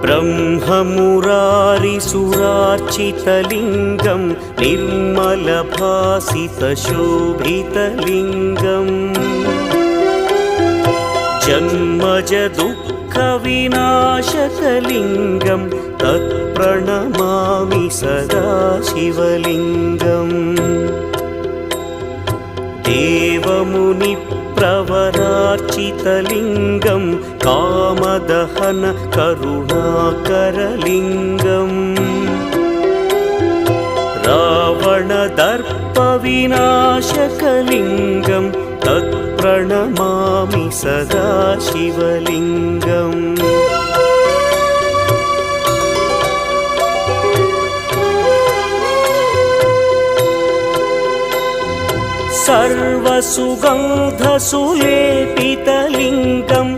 ब्रह्ममुरारिसुरार्चितलिङ्गं निर्मलभासितशोभितलिङ्गम् जन्मजदुःखविनाशकलिङ्गं तत्प्रणमामि सदा शिवलिङ्गम् देवमुनिप्रवरार्चितलिङ्गं कामदहन करुणाकरलिङ्गम् रावणदर्पविनाशकलिङ्गं तत्प्रणमामि सदा शिवलिङ्गम् सर्वसुगन्धसुलेपितलिङ्गं